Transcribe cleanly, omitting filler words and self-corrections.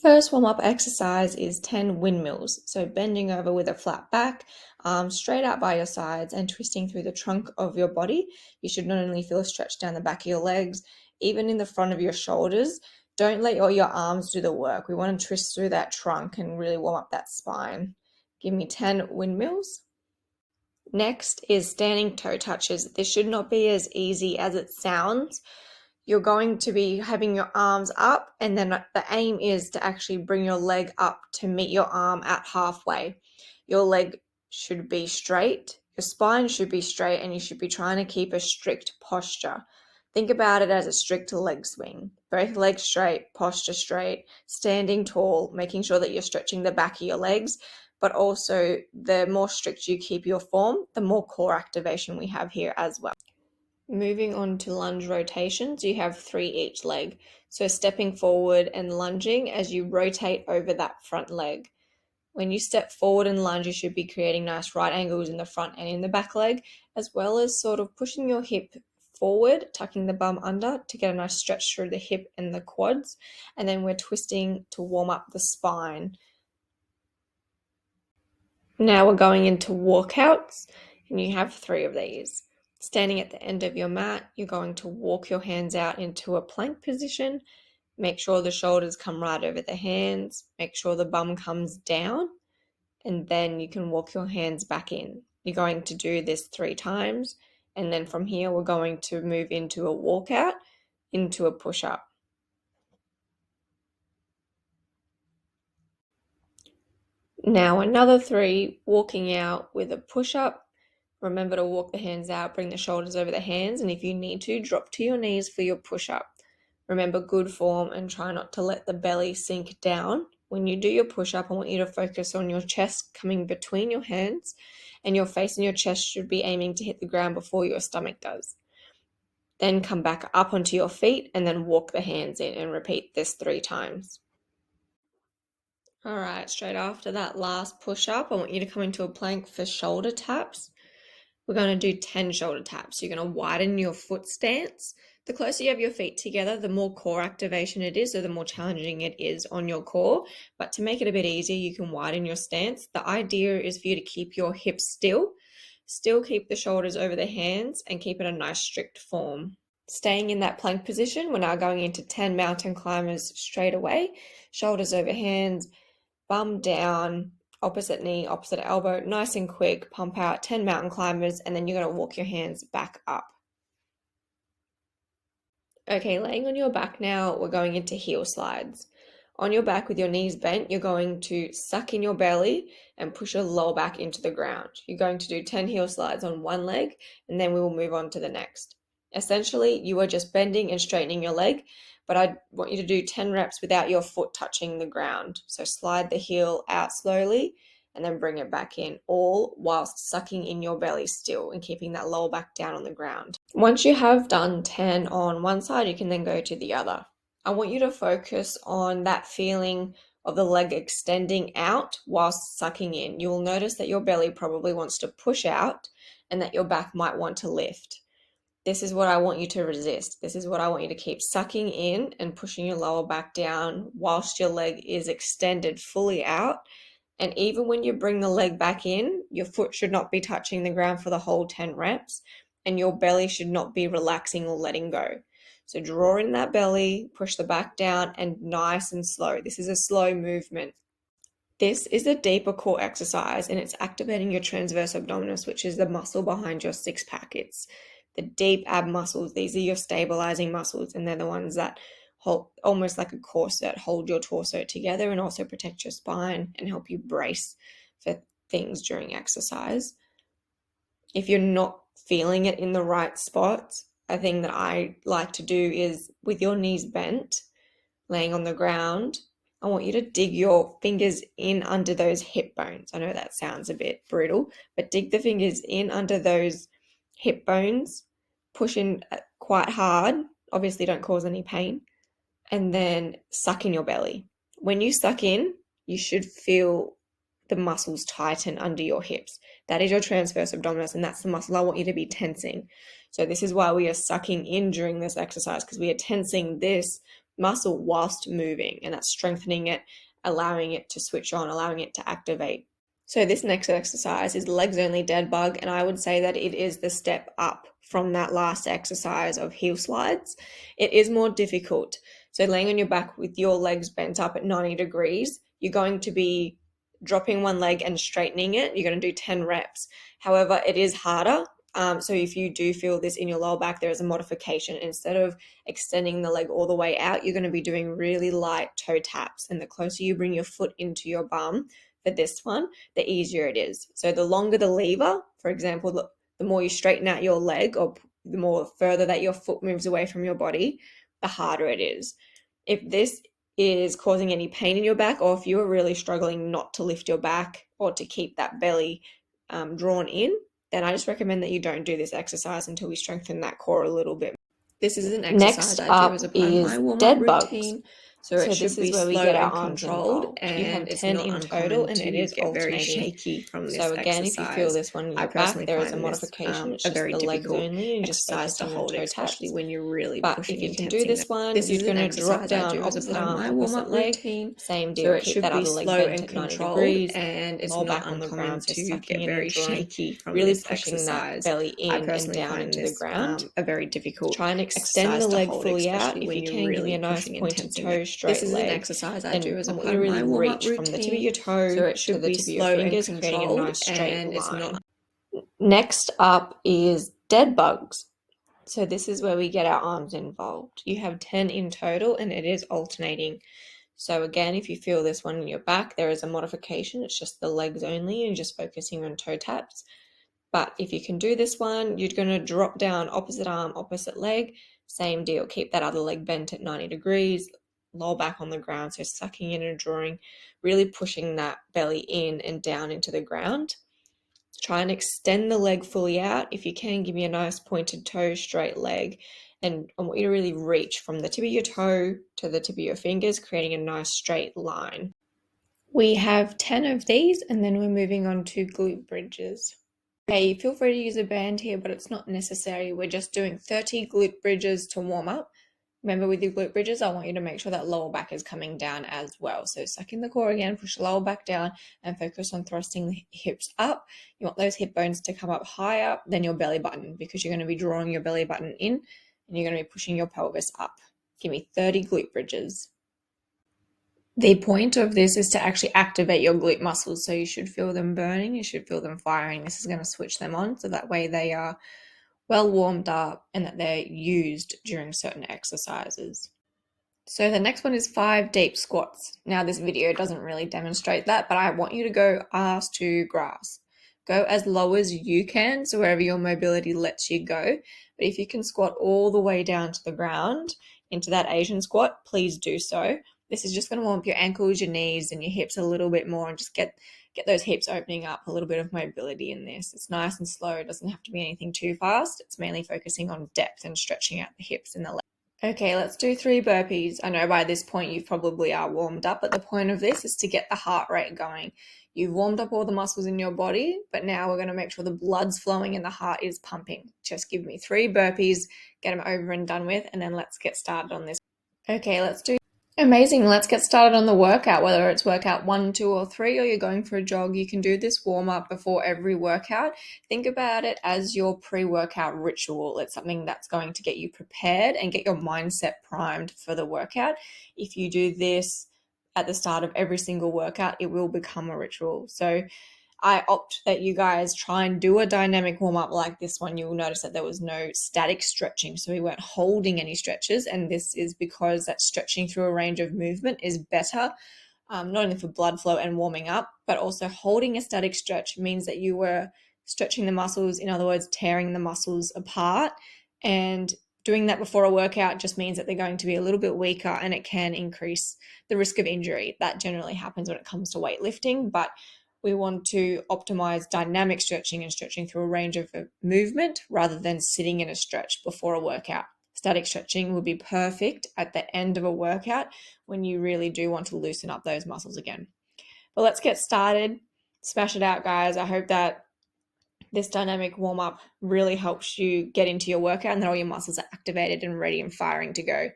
First warm-up exercise is 10 windmills. So bending over with a flat back, arms straight out by your sides and twisting through the trunk of your body. You should not only feel a stretch down the back of your legs, even in the front of your shoulders. Don't let all your arms do the work. We want to twist through that trunk and really warm up that spine. Give me 10 windmills. Next is standing toe touches. This should not be as easy as it sounds. You're going to be having your arms up, and then the aim is to actually bring your leg up to meet your arm at halfway. Your leg should be straight, your spine should be straight, and you should be trying to keep a strict posture. Think about it as a strict leg swing. Both legs straight, posture straight, standing tall, making sure that you're stretching the back of your legs, but also the more strict you keep your form, the more core activation we have here as well. Moving on to lunge rotations, you have 3 each leg. So stepping forward and lunging as you rotate over that front leg. When you step forward and lunge, you should be creating nice right angles in the front and in the back leg, as well as sort of pushing your hip forward, tucking the bum under to get a nice stretch through the hip and the quads. And then we're twisting to warm up the spine. Now we're going into walkouts, and you have 3 of these. Standing at the end of your mat, you're going to walk your hands out into a plank position. Make sure the shoulders come right over the hands. Make sure the bum comes down, and then you can walk your hands back in. You're going to do this 3 times, and then from here we're going to move into a walkout, into a push-up. Now another 3, walking out with a push-up. Remember to walk the hands out, bring the shoulders over the hands, and if you need to, drop to your knees for your push-up. Remember good form and try not to let the belly sink down. When you do your push-up, I want you to focus on your chest coming between your hands, and your face and your chest should be aiming to hit the ground before your stomach does. Then come back up onto your feet and then walk the hands in and repeat this 3 times. All right, straight after that last push-up, I want you to come into a plank for shoulder taps. We're going to do 10 shoulder taps. You're going to widen your foot stance. The closer you have your feet together, the more core activation it is, so the more challenging it is on your core. But to make it a bit easier, you can widen your stance. The idea is for you to keep your hips still keep the shoulders over the hands, and keep it a nice strict form. Staying in that plank position, we're now going into 10 mountain climbers straight away. Shoulders over hands, bum down, opposite knee, opposite elbow, nice and quick, pump out 10 mountain climbers, and then you're going to walk your hands back up. Okay, laying on your back now, we're going into heel slides. On your back with your knees bent, you're going to suck in your belly and push your lower back into the ground. You're going to do 10 heel slides on one leg, and then we will move on to the next. Essentially, you are just bending and straightening your leg, but I want you to do 10 reps without your foot touching the ground. So slide the heel out slowly and then bring it back in, all whilst sucking in your belly still and keeping that lower back down on the ground. Once you have done 10 on one side, you can then go to the other. I want you to focus on that feeling of the leg extending out whilst sucking in. You will notice that your belly probably wants to push out and that your back might want to lift. This is what I want you to resist. This is what I want you to keep sucking in and pushing your lower back down whilst your leg is extended fully out. And even when you bring the leg back in, your foot should not be touching the ground for the whole 10 reps, and your belly should not be relaxing or letting go. So draw in that belly, push the back down, and nice and slow. This is a slow movement. This is a deeper core exercise, and it's activating your transverse abdominis, which is the muscle behind your six-pack. It's the deep ab muscles. These are your stabilizing muscles, and they're the ones that hold, almost like a corset, hold your torso together and also protect your spine and help you brace for things during exercise. If you're not feeling it in the right spots, a thing that I like to do is, with your knees bent, laying on the ground, I want you to dig your fingers in under those hip bones. I know that sounds a bit brutal, but dig the fingers in under those hip bones, push in quite hard, obviously don't cause any pain, and then suck in your belly. When you suck in, you should feel the muscles tighten under your hips. That is your transverse abdominis, and that's the muscle I want you to be tensing. So this is why we are sucking in during this exercise, because we are tensing this muscle whilst moving, and that's strengthening it, allowing it to switch on, allowing it to activate. So this next exercise is legs only dead bug, and I would say that it is the step up from that last exercise of heel slides. It is more difficult. So laying on your back with your legs bent up at 90 degrees, you're going to be dropping one leg and straightening it. You're going to do 10 reps. However, it is harder. So if you do feel this in your lower back, there is a modification. Instead of extending the leg all the way out, you're going to be doing really light toe taps. And the closer you bring your foot into your bum for this one, the easier it is. So the longer the lever, for example, the more you straighten out your leg, or the more further that your foot moves away from your body, the harder it is. If this is causing any pain in your back, or if you're really struggling not to lift your back or to keep that belly drawn in, then I just recommend that you don't do this exercise until we strengthen that core a little bit. This is an exercise I do as a part of my warm-up routine. So it should be slow and controlled, and you have 10 in total, and it is alternating. Shaky from this exercise. So again, if you feel this one in your back, there is a modification. It's just the legs only, and just focus on your toe taps. When you're really pushing. But if you can do this one, you're going to drop down opposite arm, opposite leg. Same deal. Keep that other leg bent at 90 degrees, and it's not on the ground to get very shaky from really pushing that belly in and down into the ground. A very difficult. Try and extend the leg fully out. If you can, give me a nice pointed toe, straight leg. This is an exercise I do as a part of my warm-up routine. From the tip of your toe, so it should be slow and controlled, creating a nice straight line. Next up is dead bugs. So this is where we get our arms involved. You have 10 in total, and it is alternating. So again, if you feel this one in your back, there is a modification. It's just the legs only, and just focusing on toe taps. But if you can do this one, you're going to drop down opposite arm, opposite leg. Same deal. Keep that other leg bent at 90 degrees. Lower back on the ground, so sucking in and drawing, really pushing that belly in and down into the ground. Try and extend the leg fully out. If you can, give me a nice pointed toe, straight leg. And I want you to really reach from the tip of your toe to the tip of your fingers, creating a nice straight line. We have 10 of these, and then we're moving on to glute bridges. Okay, feel free to use a band here, but it's not necessary. We're just doing 30 glute bridges to warm up. Remember, with your glute bridges, I want you to make sure that lower back is coming down as well. So suck in the core again, push the lower back down, and focus on thrusting the hips up. You want those hip bones to come up higher than your belly button, because you're going to be drawing your belly button in, and you're going to be pushing your pelvis up. Give me 30 glute bridges. The point of this is to actually activate your glute muscles, so you should feel them burning, you should feel them firing. This is going to switch them on, so that way they are well warmed up and that they're used during certain exercises. So the next one is 5 deep squats. Now this video doesn't really demonstrate that, but I want you to go ass to grass. Go as low as you can, so wherever your mobility lets you go. But if you can squat all the way down to the ground into that Asian squat, please do so. This is just going to warm up your ankles, your knees, and your hips a little bit more, and just get those hips opening up, a little bit of mobility in this. It's nice and slow. It doesn't have to be anything too fast. It's mainly focusing on depth and stretching out the hips and the legs. Okay, let's do 3 burpees. I know by this point you probably are warmed up, but the point of this is to get the heart rate going. You've warmed up all the muscles in your body, but now we're going to make sure the blood's flowing and the heart is pumping. Just give me 3 burpees, get them over and done with, and then let's get started on this. Okay, let's do amazing. Let's get started on the workout, whether it's workout 1, 2, or 3, or you're going for a jog. You can do this warm up before every workout. Think about it as your pre-workout ritual. It's something that's going to get you prepared and get your mindset primed for the workout. If you do this at the start of every single workout, it will become a ritual. So I opt that you guys try and do a dynamic warm-up like this one. You'll notice that there was no static stretching, so we weren't holding any stretches, and this is because that stretching through a range of movement is better, not only for blood flow and warming up, but also holding a static stretch means that you were stretching the muscles, in other words, tearing the muscles apart, and doing that before a workout just means that they're going to be a little bit weaker, and it can increase the risk of injury. That generally happens when it comes to weightlifting, but we want to optimize dynamic stretching and stretching through a range of movement rather than sitting in a stretch before a workout. Static stretching will be perfect at the end of a workout when you really do want to loosen up those muscles again. But let's get started. Smash it out, guys. I hope that this dynamic warm-up really helps you get into your workout and that all your muscles are activated and ready and firing to go.